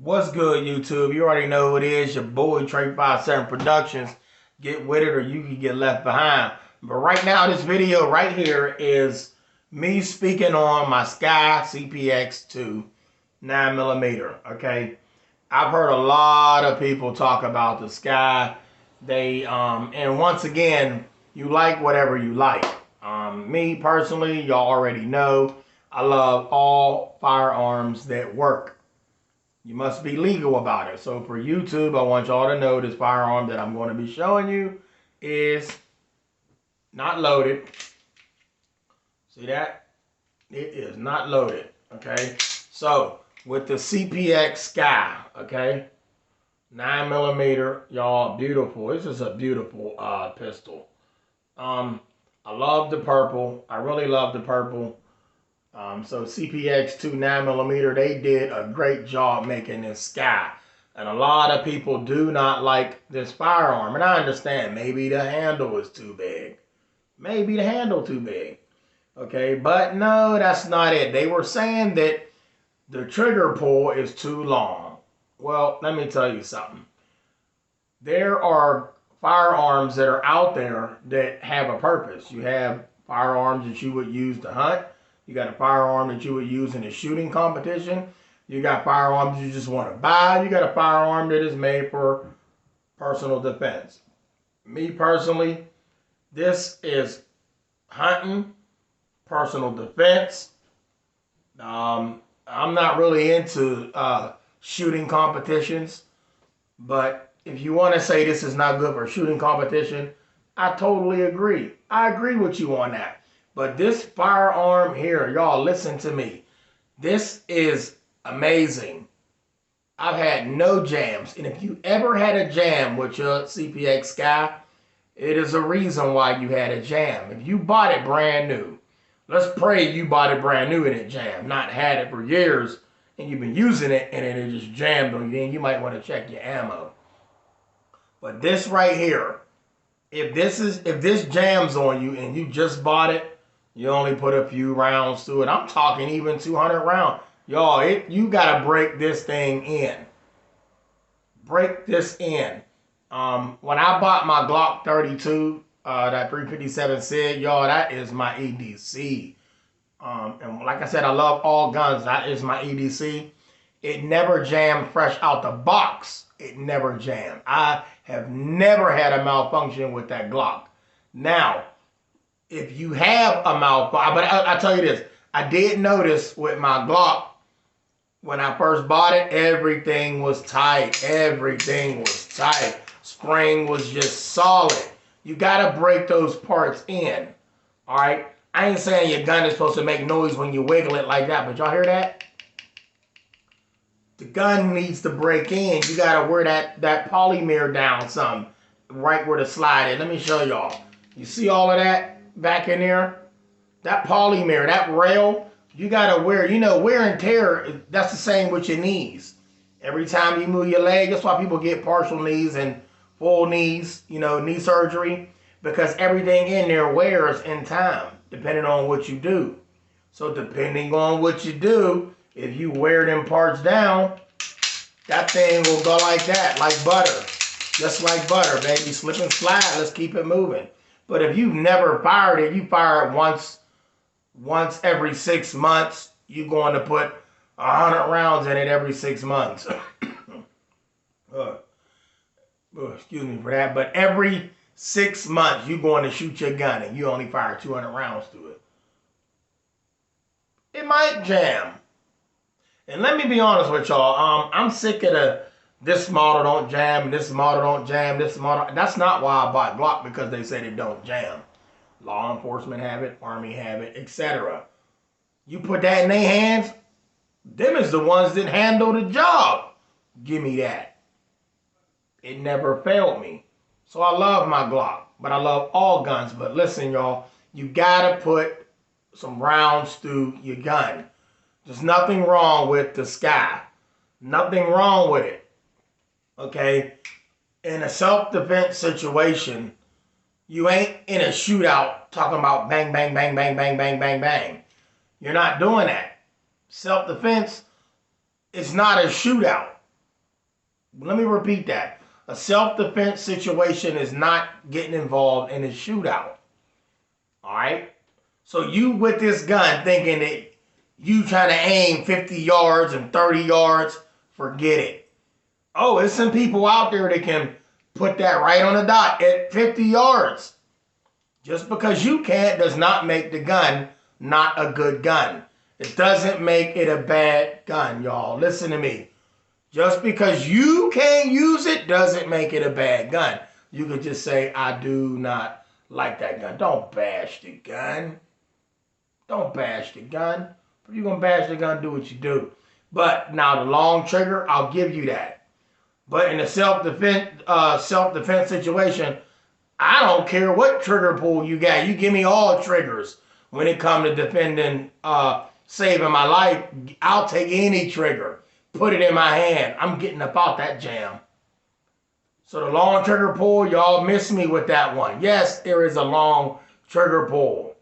What's good, YouTube? You already know who it is. Your boy Trey 57 Productions. Get with it or you can get left behind. But right now, this video right here is me speaking on my SCCY COX-2 9mm. Okay, I've heard a lot of people talk about the SCCY. And once again, you like whatever you like. Me personally, y'all already know, I love all firearms that work. You must be legal about it. So for YouTube, I want y'all to know this firearm that I'm going to be showing you is not loaded. See that? It is not loaded. Okay. So with the CPX SCCY, okay, 9mm, y'all, beautiful. This is a beautiful pistol. I love the purple. I really love the purple. So CPX-2 9mm, they did a great job making this SCCY. And a lot of people do not like this firearm. And I understand, maybe the handle is too big. Maybe the handle too big. Okay, but no, that's not it. They were saying that the trigger pull is too long. Well, let me tell you something. There are firearms that are out there that have a purpose. You have firearms that you would use to hunt. You got a firearm that you would use in a shooting competition. You got firearms you just want to buy. You got a firearm that is made for personal defense. Me personally, this is hunting, personal defense. I'm not really into shooting competitions, but if you want to say this is not good for shooting competition, I totally agree. I agree with you on that. But this firearm here, y'all, listen to me. This is amazing. I've had no jams. And if you ever had a jam with your CPX SCCY, it is a reason why you had a jam. If you bought it brand new, let's pray you bought it brand new and it jammed, not had it for years and you've been using it and it just jammed on you, and you might want to check your ammo. But this right here, if this jams on you and you just bought it, you only put a few rounds through it. I'm talking even 200 rounds. Y'all, you got to break this thing in. Break this in. When I bought my Glock 32, that 357 SIG, y'all, that is my EDC. And like I said, I love all guns. That is my EDC. It never jammed fresh out the box. It never jammed. I have never had a malfunction with that Glock. Now, if you have a malfunction, but I tell you this, I did notice with my Glock, when I first bought it, everything was tight. Everything was tight. Spring was just solid. You got to break those parts in. All right? I ain't saying your gun is supposed to make noise when you wiggle it like that, but y'all hear that? The gun needs to break in. You got to wear that polymer down some, right where the slide is. Let me show y'all. You see all of that back in there? That polymer, that rail, you got to wear, wear and tear, that's the same with your knees. Every time you move your leg, that's why people get partial knees and full knees, knee surgery, because everything in there wears in time, depending on what you do. So depending on what you do, if you wear them parts down, that thing will go like that, like butter. Just like butter, baby. Slip and slide. Let's keep it moving. But if you've never fired it, you fire it once every 6 months, you're going to put 100 rounds in it every 6 months. Excuse me for that. But every 6 months, you're going to shoot your gun and you only fire 200 rounds through it. It might jam. And let me be honest with y'all. I'm sick of this model don't jam, this model don't jam, this model. That's not why I bought Glock, because they said it don't jam. Law enforcement have it, Army have it, etc. You put that in their hands, them is the ones that handle the job. Give me that. It never failed me. So I love my Glock, but I love all guns. But listen, y'all, you gotta put some rounds through your gun. There's nothing wrong with the SCCY. Nothing wrong with it. Okay? In a self-defense situation, you ain't in a shootout talking about bang, bang, bang, bang, bang, bang, bang, bang. You're not doing that. Self-defense is not a shootout. Let me repeat that. A self-defense situation is not getting involved in a shootout. All right? So you with this gun thinking that you trying to aim 50 yards and 30 yards, forget it. Oh, there's some people out there that can put that right on the dot at 50 yards. Just because you can't does not make the gun not a good gun. It doesn't make it a bad gun, y'all. Listen to me. Just because you can't use it doesn't make it a bad gun. You could just say, I do not like that gun. Don't bash the gun. Don't bash the gun. If you're going to bash the gun, do what you do. But now the long trigger, I'll give you that. But in a self-defense situation, I don't care what trigger pull you got. You give me all triggers when it comes to defending, saving my life. I'll take any trigger. Put it in my hand. I'm getting about that jam. So the long trigger pull, y'all miss me with that one. Yes, there is a long trigger pull.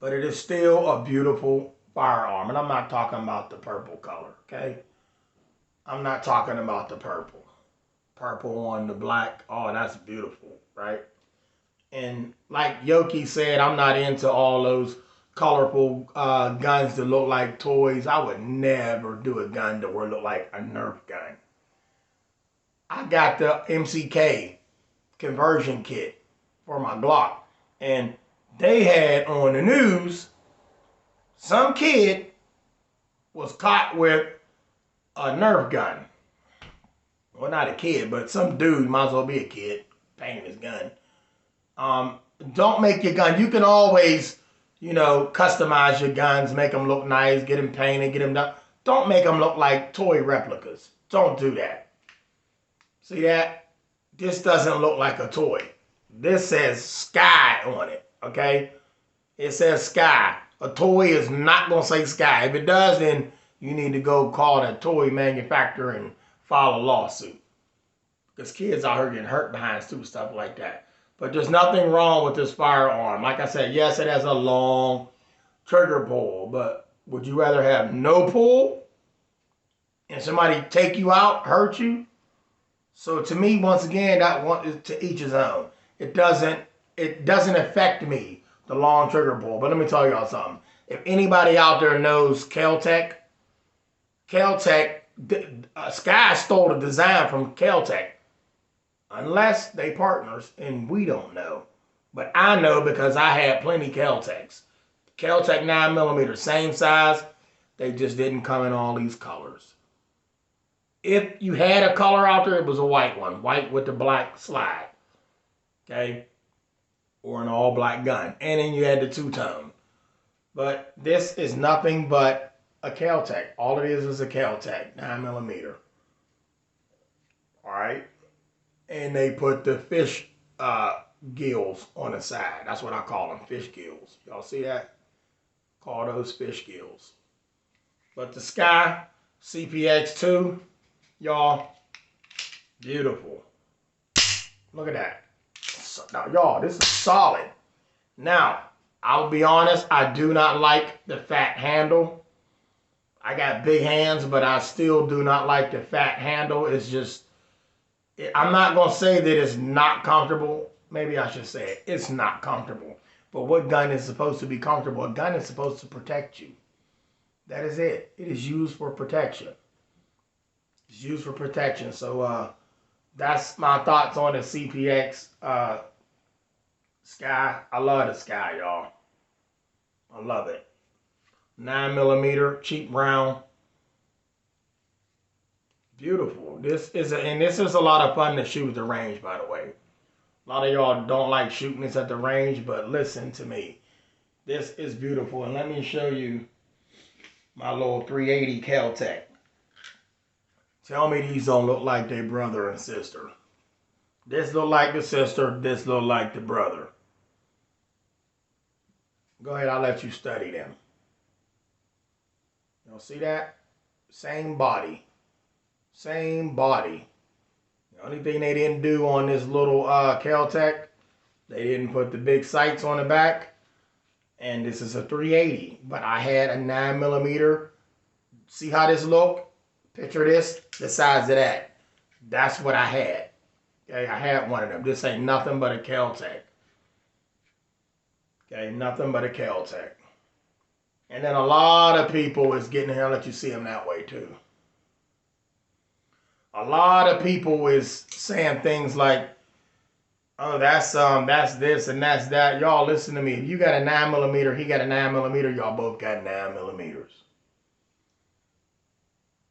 But it is still a beautiful firearm. And I'm not talking about the purple color, okay? I'm not talking about the purple. Purple on the black. Oh, that's beautiful, right? And like Yoki said, I'm not into all those colorful guns that look like toys. I would never do a gun that would look like a Nerf gun. I got the MCK conversion kit for my Glock. And they had on the news, some kid was caught with a Nerf gun. Well, not a kid, but some dude, might as well be a kid, painting his gun. Don't make your gun. You can always, customize your guns, make them look nice, get them painted, get them done. Don't make them look like toy replicas. Don't do that. See that? This doesn't look like a toy. This says Sky on it, okay? It says Sky. A toy is not going to say Sky. If it does, then you need to go call that toy manufacturer and file a lawsuit. Because kids out here getting hurt behind stupid stuff like that. But there's nothing wrong with this firearm. Like I said, yes, it has a long trigger pull. But would you rather have no pull and somebody take you out, hurt you? So to me, once again, that one is to each his own. It doesn't affect me, the long trigger pull. But let me tell y'all something. If anybody out there knows Kel-Tec, Sky stole the design from Kel-Tec. Unless they partners, and we don't know. But I know because I had plenty Kel-Tecs. Kel-Tec 9mm, same size. They just didn't come in all these colors. If you had a color out there, it was a white one. White with the black slide. Okay? Or an all-black gun. And then you had the two-tone. But this is nothing but a Kel-Tec. All it is a Kel-Tec 9mm. Alright? And they put the fish gills on the side. That's what I call them, fish gills. Y'all see that? Call those fish gills. But the Sky CPX2, y'all, beautiful. Look at that. So, now, y'all, this is solid. Now, I'll be honest, I do not like the fat handle. I got big hands, but I still do not like the fat handle. It's just, I'm not going to say that it's not comfortable. Maybe I should say it. It's not comfortable. But what gun is supposed to be comfortable? A gun is supposed to protect you. That is it. It is used for protection. It's used for protection. So that's my thoughts on the CPX Sky. I love the Sky, y'all. I love it. 9mm, cheap brown. Beautiful. This is a lot of fun to shoot at the range, by the way. A lot of y'all don't like shooting this at the range, but listen to me. This is beautiful. And let me show you my little 380 Kel-Tec. Tell me these don't look like their brother and sister. This look like the sister. This look like the brother. Go ahead, I'll let you study them. Y'all see that? Same body. Same body. The only thing they didn't do on this little Kel-Tec, they didn't put the big sights on the back. And this is a 380. But I had a 9mm. See how this look? Picture this, the size of that. That's what I had. Okay, I had one of them. This ain't nothing but a Kel-Tec. Okay, nothing but a Kel-Tec. And then a lot of people is getting here. I'll let you see them that way too. A lot of people is saying things like, oh, that's this and that's that. Y'all listen to me. If you got a 9mm, he got a 9mm, y'all both got 9mm.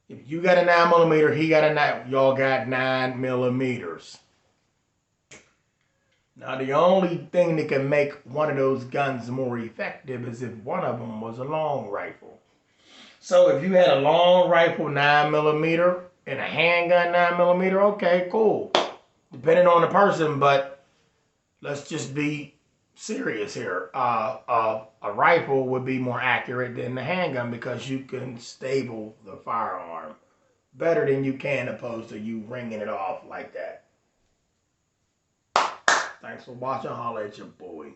If you got a 9mm, he got a 9, y'all got 9mm. Now the only thing that can make one of those guns more effective is if one of them was a long rifle. So if you had a long rifle 9mm and a handgun 9mm, okay, cool. Depending on the person, but let's just be serious here. A rifle would be more accurate than the handgun because you can stable the firearm better than you can opposed to you ringing it off like that. Thanks for watching. Holla at your boy.